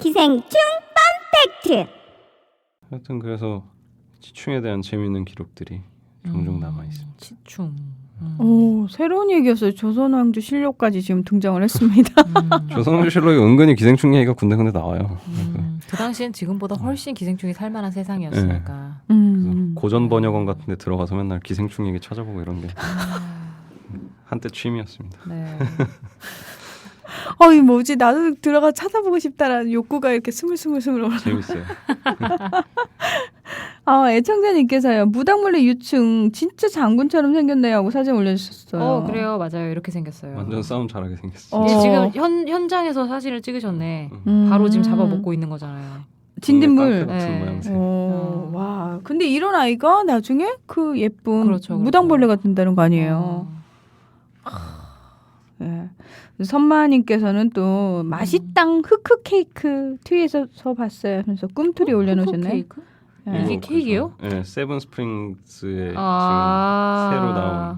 기생충 펀팩트. 하여튼 그래서 치충에 대한 재미있는 기록들이 종종 남아 있습니다. 치충. 오, 새로운 얘기였어요. 조선왕조 실록까지 지금 등장을 했습니다. 조선왕조실록에 은근히 기생충 얘기가 군데군데 나와요. 그 당시엔 지금보다 훨씬 기생충이 살만한 세상이었으니까. 고전 번역원 같은 데 들어가서 맨날 기생충 얘기 찾아보고 이런 게 한때 취미였습니다. 네. 이 뭐지? 나도 들어가 찾아보고 싶다라는 욕구가 이렇게 스물스물 올라. 재밌어요. 애청자님께서요. 무당벌레 유충 진짜 장군처럼 생겼네요 하고 사진 올려주셨어요. 그래요. 맞아요. 이렇게 생겼어요. 완전 싸움 잘하게 생겼어요. 이게 지금 현장에서 사진을 찍으셨네. 바로 지금 잡아먹고 있는 거잖아요. 진딧물. 네. 와, 근데 이런 아이가 나중에 그 예쁜 그렇죠. 무당벌레가 된다는 거 아니에요? 네. 선마님께서는 또 맛있당 흑흑 케이크 트위에서 봤어요. 하면서 꿈틀이 올려놓으셨네. 케이크? 네. 이게 케이크예요? 네, 세븐 스프링스에 지금 아. 새로 나온.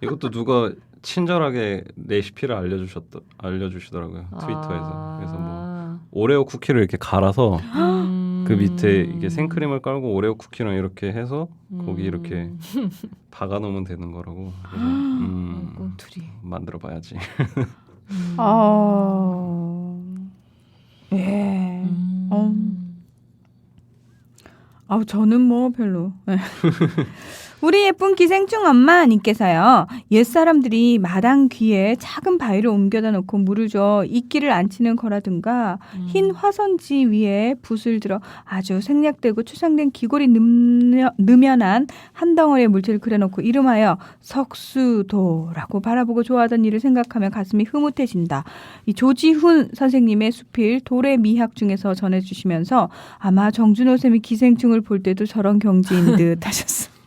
이것도 누가 친절하게 레시피를 알려주시더라고요. 트위터에서. 그래서 뭐 오레오 쿠키를 이렇게 갈아서 그 밑에 이게 생크림을 깔고 오레오 쿠키랑 이렇게 해서 거기 이렇게 박아 놓으면 되는 거라고. 그래서 꿈틀이. 만들어봐야지. 예. 저는 뭐 별로. 우리 예쁜 기생충 엄마님께서요. 옛사람들이 마당 귀에 작은 바위를 옮겨다 놓고 물을 줘 이끼를 안 치는 거라든가 흰 화선지 위에 붓을 들어 아주 생략되고 추상된 귀골이 느면한 한 덩어리의 물체를 그려놓고 이름하여 석수도라고 바라보고 좋아하던 일을 생각하며 가슴이 흐뭇해진다. 이 조지훈 선생님의 수필 돌의 미학 중에서 전해주시면서 아마 정준호 쌤이 기생충을 볼 때도 저런 경지인 듯 하셨습니다.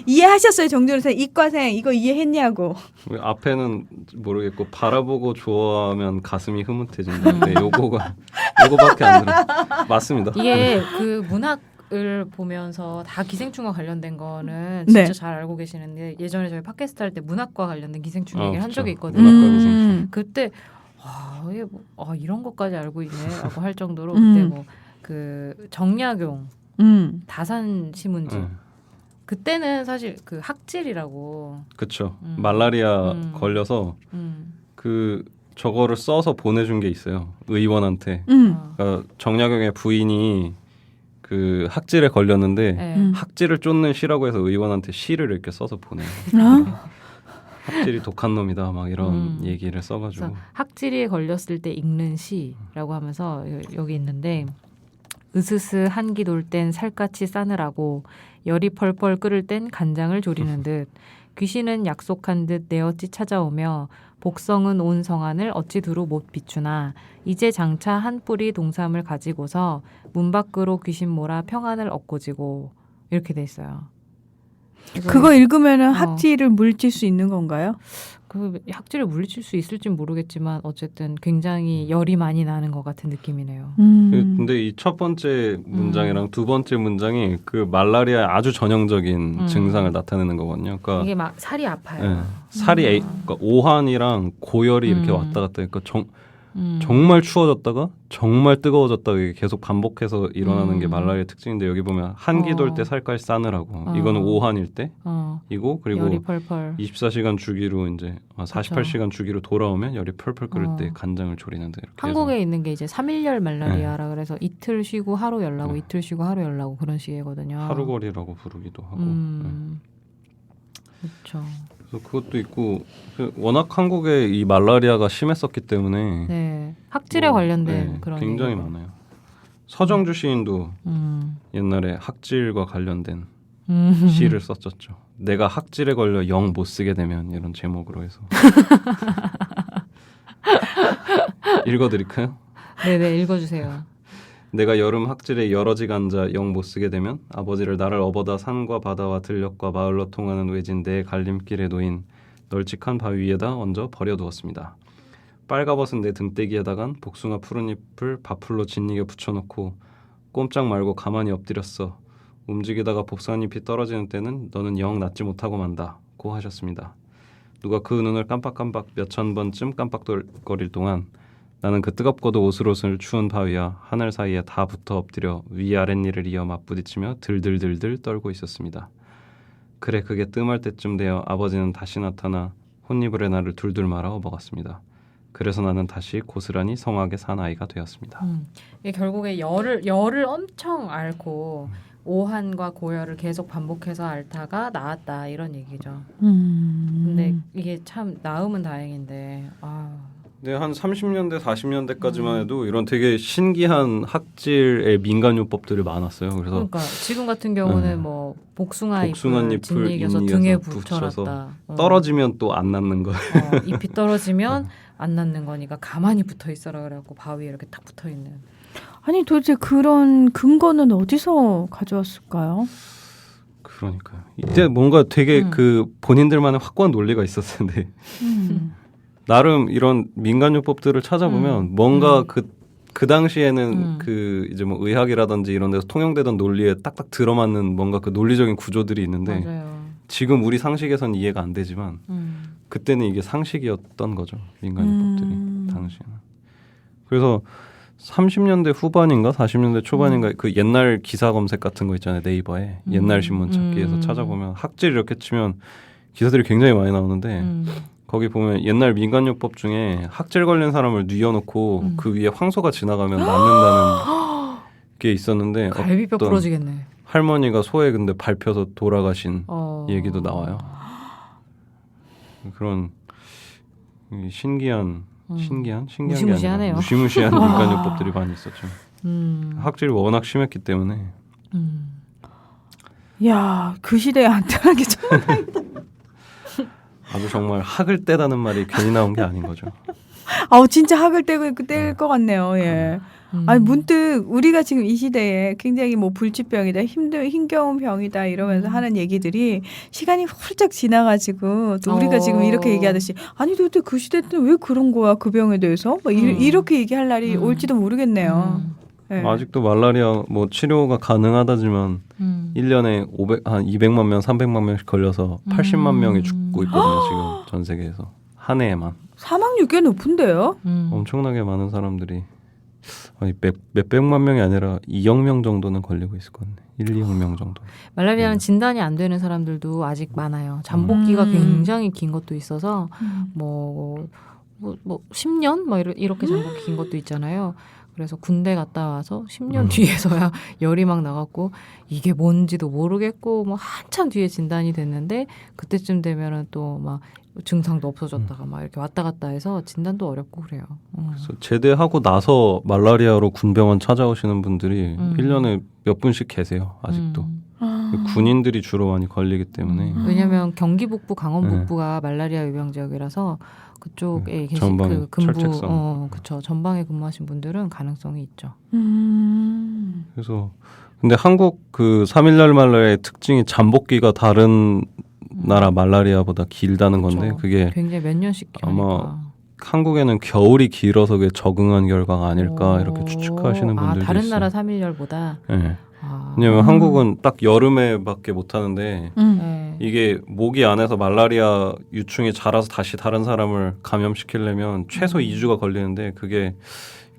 이해하셨어요, 정준호 쌤? 이과생 이거 이해했냐고. 앞에는 모르겠고 바라보고 좋아하면 가슴이 흐뭇해진다는데 요거밖에 안 들어. 맞습니다. 이게 그 문학을 보면서 다 기생충과 관련된 거는 진짜 네. 잘 알고 계시는데 예전에 저희 팟캐스트 할 때 문학과 관련된 기생충 얘기를 한 그쵸. 적이 있거든요. 문학과 기생충. 그때 이게 이런 것까지 알고 있네라고 할 정도로 그때 뭐 그 정약용 다산 시문집 그때는 사실 그 학질이라고. 그렇죠. 말라리아 걸려서 저거를 써서 보내준 게 있어요. 의원한테. 그러니까 정약용의 부인이 그 학질에 걸렸는데 학질을 쫓는 시라고 해서 의원한테 시를 이렇게 써서 보내요. 학질이 독한 놈이다 막 이런 얘기를 써가지고. 학질에 걸렸을 때 읽는 시라고 하면서 여기 있는데 으스스 한기 돌 땐 살갗이 싸늘하고 열이 펄펄 끓을 땐 간장을 조리는 듯 귀신은 약속한 듯 내 어찌 찾아오며 복성은 온 성안을 어찌 두루 못 비추나 이제 장차 한 뿌리 동삼을 가지고서 문 밖으로 귀신 몰아 평안을 얻고지고 이렇게 돼 있어요. 그거 읽으면은 학질을 물질 수 있는 건가요? 그 학질을 물리칠 수 있을진 모르겠지만 어쨌든 굉장히 열이 많이 나는 것 같은 느낌이네요. 근데 이 첫 번째 문장이랑 두 번째 문장이 그 말라리아의 아주 전형적인 증상을 나타내는 거거든요. 그러니까 이게 막 살이 아파요. 네, 살이 그러니까 오한이랑 고열이 이렇게 왔다 갔다 하니까 정말 추워졌다가 정말 뜨거워졌다가 이게 계속 반복해서 일어나는 게 말라리아의 특징인데 여기 보면 한기 돌 때 살까지 싸늘하고 이거는 오한일 때 이고 그리고 열이 펄펄 24시간 주기로 이제 48시간 주기로 돌아오면 열이 펄펄 끓을 때 간장을 조리는데 이렇게 한국에 해서. 있는 게 이제 3일열 말라리아라 그래서 이틀 쉬고 하루 열나고 이틀 쉬고 하루 열나고 그런 시기거든요. 하루거리라고 부르기도 하고. 그렇죠. 그래서 그것도 있고 워낙 한국에 이 말라리아가 심했었기 때문에 네. 학질에 관련된 그런 굉장히 얘기가. 많아요. 서정주 시인도 옛날에 학질과 관련된 시를 썼었죠. 내가 학질에 걸려 영 못 쓰게 되면 이런 제목으로 해서. 읽어드릴까요? 네네 읽어주세요. 내가 여름 학질에 여러지가 앉아 영 못 쓰게 되면 아버지를 나를 업어다 산과 바다와 들녘과 마을로 통하는 외진 내 갈림길에 놓인 널찍한 바위 위에다 얹어 버려두었습니다. 빨가벗은 내 등대기에다간 복숭아 푸른잎을 밥풀로 짓이겨 붙여놓고 꼼짝 말고 가만히 엎드렸어. 움직이다가 복숭아잎이 떨어지는 때는 너는 영 낫지 못하고 만다고 하셨습니다. 누가 그 눈을 깜빡깜빡 몇천 번쯤 깜빡거릴 동안 나는 그 뜨겁고도 오슬오슬 추운 바위와 하늘 사이에 다 붙어 엎드려 위아랫니를 이어 맞부딪히며 들들들들 떨고 있었습니다. 그래 그게 뜸할 때쯤 되어 아버지는 다시 나타나 혼이불에 나를 둘둘 말아 업어갔습니다. 그래서 나는 다시 고스란히 성하게 산 아이가 되었습니다. 이게 결국에 열을 엄청 앓고 오한과 고열을 계속 반복해서 앓다가 나았다 이런 얘기죠. 근데 이게 참 나으면 다행인데 네, 한 30년대, 40년대까지만 해도 이런 되게 신기한 학질의 민간요법들이 많았어요. 그래서 그러니까 지금 같은 경우는 뭐 복숭아 복숭아 잎을 진이겨서 잎을 등에 붙여서 붙여놨다. 떨어지면 또 안 낫는 거예요. 잎이 떨어지면 안 낫는 거니까 가만히 붙어 있어라 그래갖고 바위에 이렇게 딱 붙어 있는. 아니 도대체 그런 근거는 어디서 가져왔을까요? 그러니까요. 이제 뭔가 되게 그 본인들만의 확고한 논리가 있었을 텐데 나름 이런 민간요법들을 찾아보면 뭔가 그 당시에는 그 이제 뭐 의학이라든지 이런 데서 통용되던 논리에 딱딱 들어맞는 뭔가 그 논리적인 구조들이 있는데 맞아요. 지금 우리 상식에선 이해가 안 되지만 그때는 이게 상식이었던 거죠. 민간요법들이 당시에는. 그래서 30년대 후반인가 40년대 초반인가 그 옛날 기사 검색 같은 거 있잖아요. 네이버에 옛날 신문 찾기에서 찾아보면 학질 이렇게 치면 기사들이 굉장히 많이 나오는데 거기 보면 옛날 민간요법 중에 학질 걸린 사람을 뉘어놓고 그 위에 황소가 지나가면 낫는다는 게 있었는데 갈비뼈 어떤 부러지겠네. 할머니가 소에 근데 밟혀서 돌아가신 얘기도 나와요. 그런 신기한 게 무시무시하네요. 아니라 무시무시한 민간요법들이 많이 있었죠. 학질이 워낙 심했기 때문에. 야, 그 시대에 안 태어나기 정말 다행이다. 아주 정말 학을 떼다는 말이 괜히 나온 게 아닌 거죠. 진짜 학을 뗄 것 같네요. 예. 아니 문득 우리가 지금 이 시대에 굉장히 뭐 불치병이다, 힘겨운 병이다 이러면서 하는 얘기들이 시간이 훌쩍 지나가지고 또 우리가 지금 이렇게 얘기하듯이 아니 도대체 그 시대 때는 왜 그런 거야 그 병에 대해서 막 이렇게 얘기할 날이 올지도 모르겠네요. 네. 아직도 말라리아 뭐 치료가 가능하다지만 1년에 한 200만 명, 300만 명씩 걸려서 80만 명이 죽고 있거든요. 지금 전 세계에서 한 해에만. 사망률 꽤 높은데요? 엄청나게 많은 사람들이 몇백만 명이 아니라 2억 명 정도는 걸리고 있을 것 같네. 1, 2억 명 정도. 말라리아는 진단이 안 되는 사람들도 아직 많아요. 잠복기가 굉장히 긴 것도 있어서 뭐 10년 뭐 이렇게 잠복기 긴 것도 있잖아요. 그래서 군대 갔다 와서 10년 뒤에서야 열이 막 나갔고 이게 뭔지도 모르겠고 뭐 한참 뒤에 진단이 됐는데 그때쯤 되면은 또 막 증상도 없어졌다가 막 이렇게 왔다 갔다 해서 진단도 어렵고 그래요. 그래서 제대하고 나서 말라리아로 군병원 찾아오시는 분들이 1년에 몇 분씩 계세요. 아직도. 군인들이 주로 많이 걸리기 때문에. 왜냐하면 경기 북부, 강원 북부가 말라리아 유병 지역이라서 그쪽에 계신 전방에 그 근무, 철책성. 그렇죠. 전방에 근무하신 분들은 가능성이 있죠. 그래서 근데 한국 그 3.1날 말라리아의 특징이 잠복기가 다른 나라 말라리아보다 길다는 건데 그렇죠. 그게 굉장히 몇 년씩 아마 한국에는 겨울이 길어서 그게 적응한 결과가 아닐까 이렇게 추측하시는 분들도 다른 있어요. 나라 3.1열보다. 네. 왜냐면 한국은 딱 여름에밖에 못 하는데 네. 이게 모기 안에서 말라리아 유충이 자라서 다시 다른 사람을 감염시키려면 최소 2주가 걸리는데 그게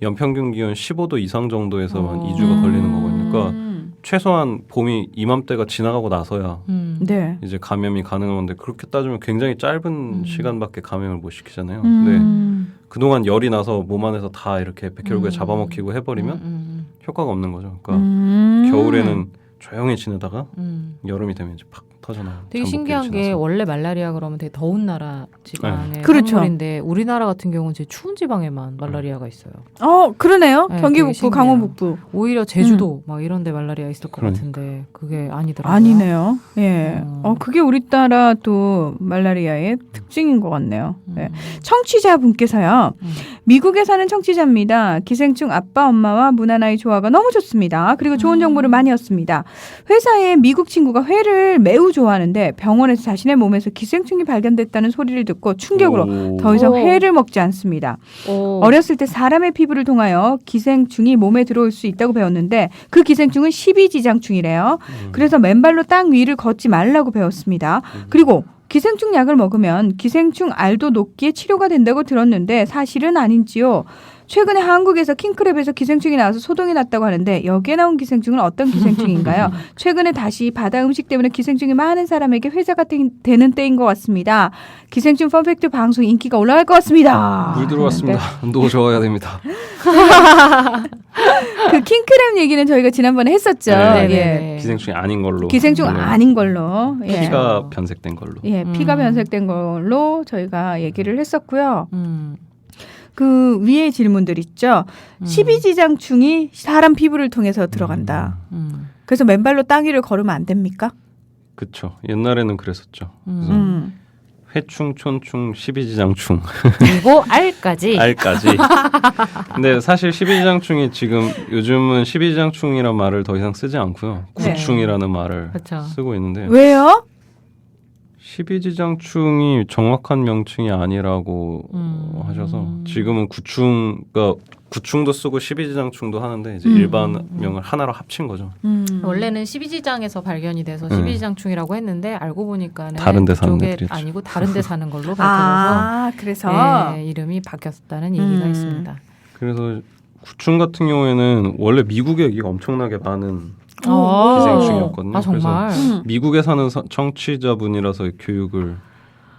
연평균 기온 15도 이상 정도에서만 2주가 걸리는 거거든요. 그러니까 최소한 봄이 이맘때가 지나가고 나서야 네. 이제 감염이 가능한 건데 그렇게 따지면 굉장히 짧은 시간밖에 감염을 못 시키잖아요. 근데 그동안 열이 나서 몸 안에서 다 이렇게 백혈구에 잡아먹히고 해버리면 효과가 없는 거죠. 그러니까 겨울에는 조용히 지내다가 여름이 되면 이제 팍 터져나와요. 되게 신기한 게 원래 말라리아 그러면 되게 더운 나라 지방의 그렇죠. 산물인데 우리나라 같은 경우는 제일 추운 지방에만 말라리아가 있어요. 그러네요. 네, 경기 되게 북부, 신기해요. 강원 북부. 오히려 제주도 막 이런 데 말라리아 있을 것 그러니까. 같은데 그게 아니더라고요. 아니네요. 예. 그게 우리나라 또 말라리아의 특징인 것 같네요. 예. 청취자분께서요. 미국에 사는 청취자입니다. 기생충 아빠 엄마와 문화나이 조화가 너무 좋습니다. 그리고 좋은 정보를 많이 얻습니다. 회사에 미국 친구가 회를 매우 좋아하는데 병원에서 자신의 몸에서 기생충이 발견됐다는 소리를 듣고 충격으로 더 이상 회를 먹지 않습니다. 어렸을 때 사람의 피부를 통하여 기생충이 몸에 들어올 수 있다고 배웠는데 그 기생충은 12지장충이래요. 그래서 맨발로 땅 위를 걷지 말라고 배웠습니다. 그리고 기생충 약을 먹으면 기생충 알도 녹기에 치료가 된다고 들었는데 사실은 아닌지요? 최근에 한국에서 킹크랩에서 기생충이 나와서 소동이 났다고 하는데 여기에 나온 기생충은 어떤 기생충인가요? 최근에 다시 바다 음식 때문에 기생충이 많은 사람에게 회자가 되는 때인 것 같습니다. 기생충 펀팩트 방송 인기가 올라갈 것 같습니다. 물 들어왔습니다. 노 저어야 됩니다. 그 킹크랩 얘기는 저희가 지난번에 했었죠. 네. 예. 기생충이 아닌 걸로. 기생충 네. 아닌 걸로. 예. 피가 변색된 걸로. 예, 피가 변색된 걸로 저희가 얘기를 했었고요. 음. 그 위에 질문들 있죠. 12지장충이 사람 피부를 통해서 들어간다. 그래서 맨발로 땅 위를 걸으면 안 됩니까? 그렇죠. 옛날에는 그랬었죠. 그래서 회충, 촌충, 12지장충 그리고 알까지. 알까지. 근데 사실 12지장충이 지금 요즘은 12지장충이란 말을 더 이상 쓰지 않고요. 네. 구충이라는 말을 그쵸. 쓰고 있는데 왜요? 12지장충이 정확한 명칭이 아니라고 하셔서 지금은 구충, 구충도 쓰고 12지장충도 하는데 이제 일반명을 하나로 합친 거죠. 원래는 12지장에서 발견이 돼서 12지장충이라고 했는데 알고 보니까는 다른 데 사는 그쪽에 애들이었죠. 아니고 다른 데 사는 걸로 밝혀져서 아, 그래서 이름이 바뀌었다는 얘기가 있습니다. 그래서 구충 같은 경우에는 원래 미국에 이게 엄청나게 많은 오. 기생충이었거든요. 아 정말. 미국에 사는 청취자분이라서 교육을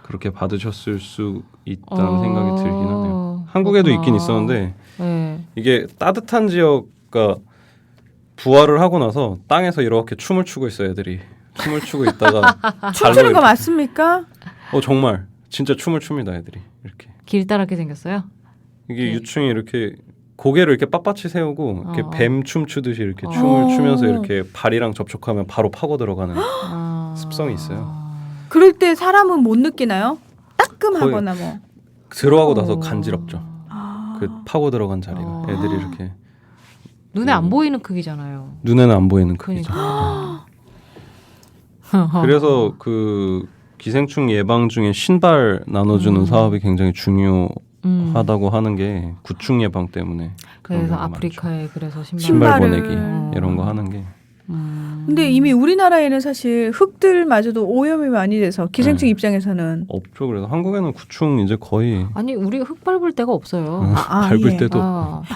그렇게 받으셨을 수 있다는 생각이 들긴 하네요. 한국에도 그렇구나. 있긴 있었는데 네. 이게 따뜻한 지역가 부화를 하고 나서 땅에서 이렇게 춤을 추고 있어요. 애들이 춤을 추고 있다가 춤추는 거 맞습니까? 정말 진짜 춤을 춥니다. 애들이 이렇게 길다랗게 생겼어요. 이게 네. 유충이 이렇게 고개를 이렇게 빳빳이 세우고 이렇게 뱀 춤 추듯이 이렇게 춤을 추면서 이렇게 발이랑 접촉하면 바로 파고 들어가는 습성이 있어요. 그럴 때 사람은 못 느끼나요? 따끔하거나 뭐. 들어가고 나서 간지럽죠. 그 파고 들어간 자리가 애들이 이렇게 눈에 안 보이는 크기잖아요. 눈에는 안 보이는 크기죠. 그러니까. 그래서 그 기생충 예방 중에 신발 나눠주는 사업이 굉장히 중요하다고 하는 게 구충 예방 때문에. 그런 그래서 경우가 아프리카에 그래서 신발 신발을. 보내기 이런 거 하는 게 근데 이미 우리나라에는 사실 흙들마저도 오염이 많이 돼서 기생충 입장에서는 없죠. 그래서 한국에는 구충 이제 거의 아니 우리가 흙 밟을 데가 없어요. 밟을 예. 때도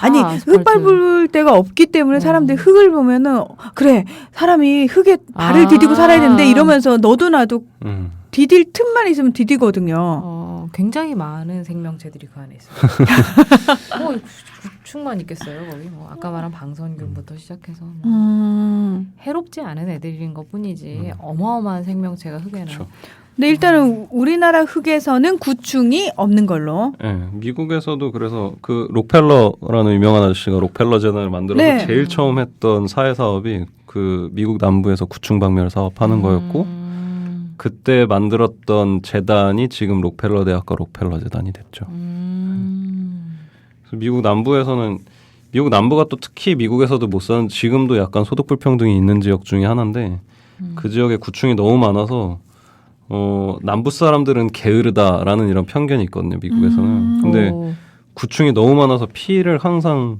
아니 아스팔트. 흙 밟을 데가 없기 때문에 사람들이 흙을 보면은 그래 사람이 흙에 발을 디디고 살아야 되는데 이러면서 너도 나도 디딜 틈만 있으면 디디거든요. 굉장히 많은 생명체들이 그 안에 있어요. 뭐 구충만 있겠어요. 거기 뭐 아까 말한 방선균부터 시작해서 뭐 해롭지 않은 애들인 것뿐이지 어마어마한 생명체가 흙에는. 그렇죠. 근데 일단은 우리나라 흙에서는 구충이 없는 걸로. 네, 미국에서도 그래서 그 록펠러라는 유명한 아저씨가 록펠러 재단을 만들어서 네. 제일 처음 했던 사회 사업이 그 미국 남부에서 구충 박멸 사업하는 거였고 그때 만들었던 재단이 지금 록펠러 대학과 록펠러 재단이 됐죠. 그래서 미국 남부에서는 미국 남부가 또 특히 미국에서도 못 사는 지금도 약간 소득 불평등이 있는 지역 중에 하나인데 그 지역에 구충이 너무 많아서 남부 사람들은 게으르다라는 이런 편견이 있거든요. 미국에서는. 근데 구충이 너무 많아서 피를 항상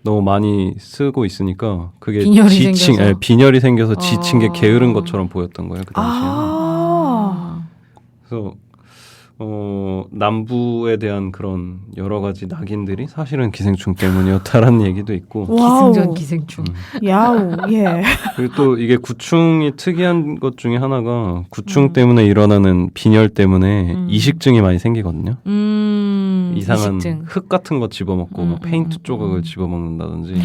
너무 많이 쓰고 있으니까 그게 빈혈이 지친, 생겨서. 빈혈이 생겨서 지친 게 게으른 것처럼 보였던 거예요. 그 당시에. 그래서 남부에 대한 그런 여러 가지 낙인들이 사실은 기생충 때문이었다라는 얘기도 있고. 와우. 기승전 기생충. 야우. 예. 그리고 또 이게 구충이 특이한 것 중에 하나가 구충 때문에 일어나는 빈혈 때문에 이식증이 많이 생기거든요. 이상한 이식증. 흙 같은 거 집어먹고 뭐 페인트 조각을 집어먹는다든지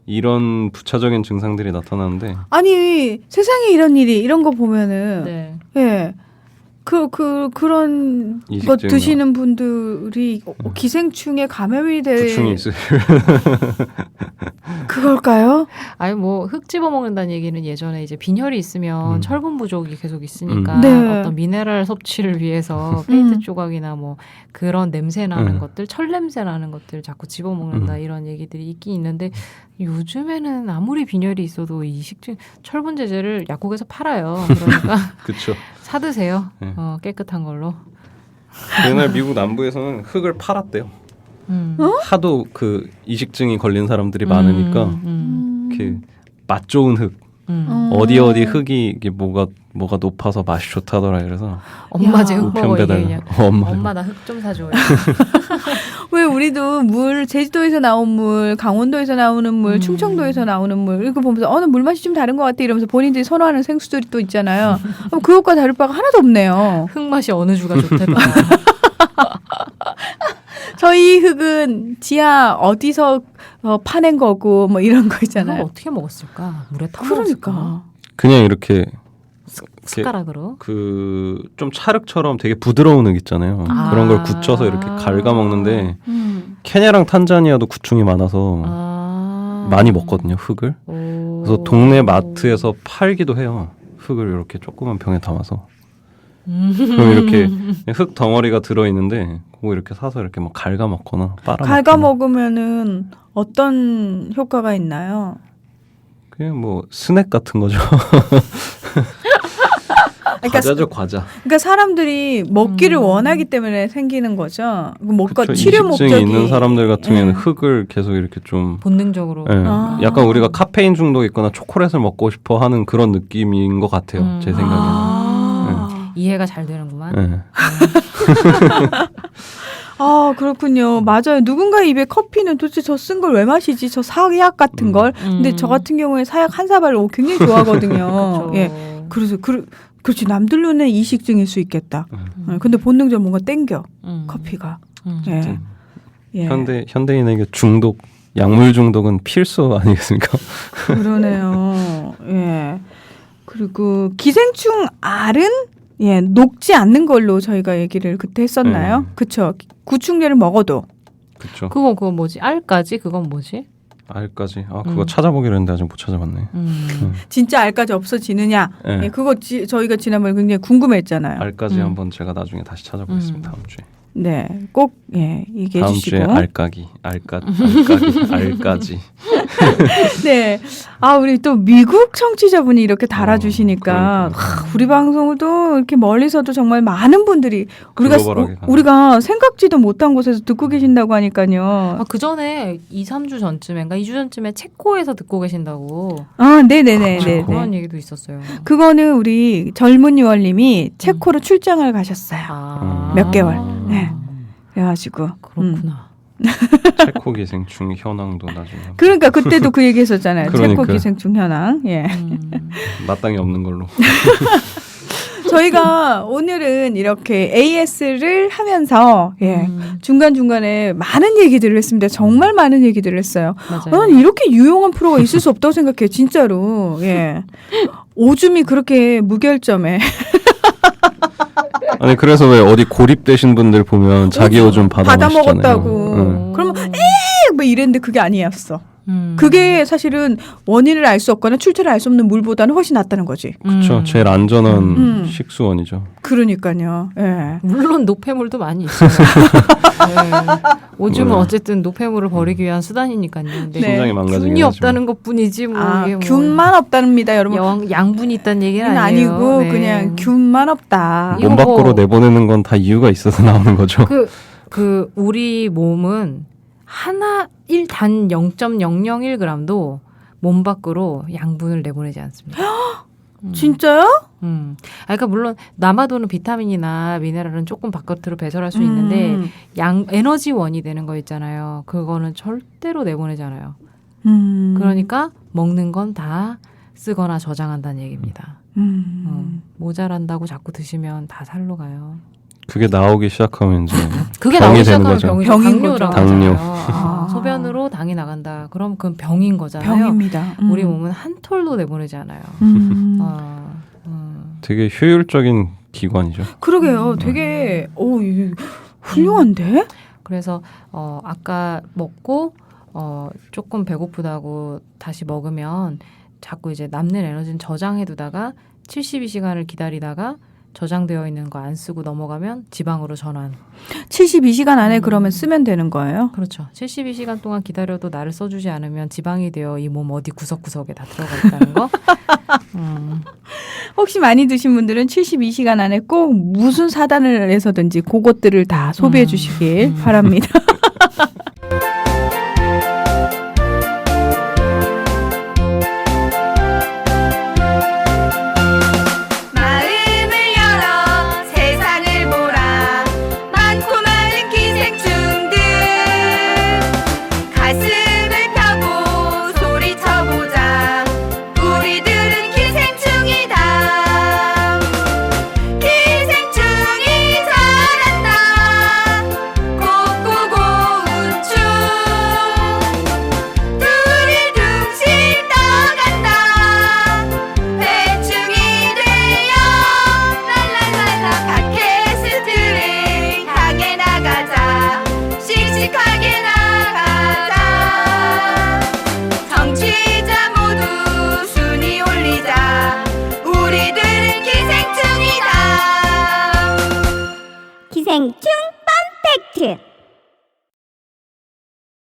이런 부차적인 증상들이 나타나는데 아니 세상에 이런 일이 이런 거 보면은 네. 예. 그런 거 이식증이요. 드시는 분들이 기생충에 감염이 구충이 있어요. 그걸까요? 아니 뭐 흙 집어 먹는다는 얘기는 예전에 이제 빈혈이 있으면 철분 부족이 계속 있으니까 네. 어떤 미네랄 섭취를 위해서 페인트 조각이나 뭐 그런 냄새 나는 것들, 철 냄새 나는 것들 자꾸 집어 먹는다 이런 얘기들이 있긴 있는데 요즘에는 아무리 빈혈이 있어도 이식증 철분 제제를 약국에서 팔아요. 그러니까 그렇죠. 사 드세요. 네. 깨끗한 걸로. 옛날 미국 남부에서는 흙을 팔았대요. 하도 그 이식증이 걸린 사람들이 많으니까 이렇게 맛 좋은 흙 어디 흙이 이게 뭐가 높아서 맛이 좋다더라 그래서 엄마 제 흙 먹어 우편 이게 배달 그냥 엄마 엄마 나 흙 좀 사줘. 왜 우리도 물 제주도에서 나온 물, 강원도에서 나오는 물, 충청도에서 나오는 물 이거 보면서 어느 물 맛이 좀 다른 것 같아 이러면서 본인들이 선호하는 생수들이 또 있잖아요. 그럼 그것과 다를 바가 하나도 없네요. 흙 맛이 어느 주가 좋대도. 저희 흙은 지하 어디서 파낸 거고 뭐 이런 거 그걸 있잖아요. 어떻게 먹었을까? 물에 타 먹었을까? 그러니까. 그냥 이렇게 숟가락으로. 그 좀 찰흙처럼 되게 부드러운 흙 있잖아요. 아. 그런 걸 굳혀서 이렇게 갉아 먹는데 음. 케냐랑 탄자니아도 구충이 많아서 많이 먹거든요, 흙을. 오. 그래서 동네 마트에서 팔기도 해요. 흙을 이렇게 조그만 병에 담아서. 그럼 이렇게 흙 덩어리가 들어 있는데 그거 이렇게 사서 이렇게 막 갉아 먹거나 빨아 갉아 먹거나. 먹으면은 어떤 효과가 있나요? 그냥 뭐 스낵 같은 거죠. 그러니까, 과자죠, 과자. 그러니까 사람들이 먹기를 원하기 때문에 생기는 거죠. 뭔가 그쵸, 치료 이식증이 목적이 있는 사람들 같은 경우에는 예. 흙을 계속 이렇게 좀 본능적으로. 예, 아. 약간 우리가 카페인 중독 있거나 초콜릿을 먹고 싶어 하는 그런 느낌인 것 같아요. 제 생각에는. 아. 이해가 잘 되는구만. 예. 아, 그렇군요. 맞아요. 누군가 입에 커피는 도대체 저 쓴 걸 왜 마시지? 저 사약 같은 걸. 근데 저 같은 경우에 사약 한 사발을 굉장히 좋아하거든요. 그렇죠. 예. 그래서 그렇지. 남들 눈에 이식증일 수 있겠다. 예, 근데 본능적으로 뭔가 땡겨. 커피가. 예. 예. 현대인에게 중독, 약물 중독은 필수 아니겠습니까? 그러네요. 예. 그리고 기생충 알은 예, 녹지 않는 걸로 저희가 얘기를 그때 했었나요? 그쵸. 구충제를 먹어도. 그렇죠. 그거 뭐지? 알까지? 그건 뭐지? 알까지. 아, 그거 찾아보기로 했는데 아직 못 찾아봤네. 진짜 알까지 없어지느냐? 네. 예, 그거 저희가 지난번에 굉장히 궁금했잖아요. 알까지 한번 제가 나중에 다시 찾아보겠습니다. 다음 주에. 네, 꼭 예, 얘기해 다음 주시고. 주에 알까지. 네, 아 우리 또 미국 청취자분이 이렇게 달아주시니까 우리 방송을 또 이렇게 멀리서도 정말 많은 분들이 글로벌하게 우리가 생각지도 못한 곳에서 듣고 계신다고 하니까요. 아, 그 전에 2, 3주 전쯤인가 2주 전쯤에 체코에서 듣고 계신다고. 아, 네네네. 네, 그런 네. 얘기도 있었어요. 그거는 우리 젊은 유월님이 체코로 출장을 가셨어요. 아. 몇 개월. 네. 그래가지고. 그렇구나. 체코 기생충 현황도 나중에 그러니까 그때도 그 얘기했었잖아요. 그러니까. 체코 기생충 현황. 예. 마땅히 없는 걸로. 저희가 오늘은 이렇게 AS를 하면서 예. 중간중간에 많은 얘기들을 했습니다. 정말 많은 얘기들을 했어요. 맞아요. 나는 이렇게 유용한 프로가 있을 수 없다고 생각해요. 진짜로. 예. 오줌이 그렇게 무결점에. 아니 그래서 왜 어디 고립되신 분들 보면 자기 오줌 받아 마시잖아요. 먹었다고. 응. 그러면 뭐 이랬는데 그게 아니었어. 음. 그게 사실은 원인을 알 수 없거나 출처를 알 수 없는 물보다는 훨씬 낫다는 거지. 그렇죠. 제일 안전한 식수원이죠. 그러니까요. 예. 물론 노폐물도 많이 있어요. 네. 오줌은 네. 어쨌든 노폐물을 버리기 위한 수단이니까요. 근데 네. 심장이 망가지긴 균이 하지만. 없다는 것뿐이지 뭐 아, 이게 뭐 균만 없답니다, 여러분. 양분이 있다는 얘기는 는 아니에요. 아니고 네. 그냥 균만 없다. 이거 몸 밖으로 뭐- 내보내는 건 다 이유가 있어서 나오는 거죠. 그 우리 몸은 단 0.001g도 몸 밖으로 양분을 내보내지 않습니다. 진짜요? 그러니까 물론 남아도는 비타민이나 미네랄은 조금 바깥으로 배설할 수 있는데 에너지원이 되는 거 있잖아요. 그거는 절대로 내보내지 않아요. 그러니까 먹는 건 다 쓰거나 저장한다는 얘기입니다. 모자란다고 자꾸 드시면 다 살로 가요. 그게 나오기 시작하면 이제 그게 병이 나오기 되는 시작하면 거죠. 병이죠. 병인 당뇨라고 거죠. 당뇨. 하잖아요. 소변으로 당이 나간다. 그럼 그건 병인 거잖아요. 병입니다. 우리 몸은 한 톨도 내보내지 않아요. 되게 효율적인 기관이죠. 그러게요. 되게 이게 훌륭한데? 그래서 아까 먹고 조금 배고프다고 다시 먹으면 자꾸 이제 남는 에너지는 저장해두다가 72시간을 기다리다가 저장되어 있는 거 안 쓰고 넘어가면 지방으로 전환. 72시간 안에 그러면 쓰면 되는 거예요? 그렇죠. 72시간 동안 기다려도 나를 써주지 않으면 지방이 되어 이 몸 어디 구석구석에 다 들어가 있다는 거. 혹시 많이 드신 분들은 72시간 안에 꼭 무슨 사단을 해서든지 그것들을 다 소비해 주시길 바랍니다.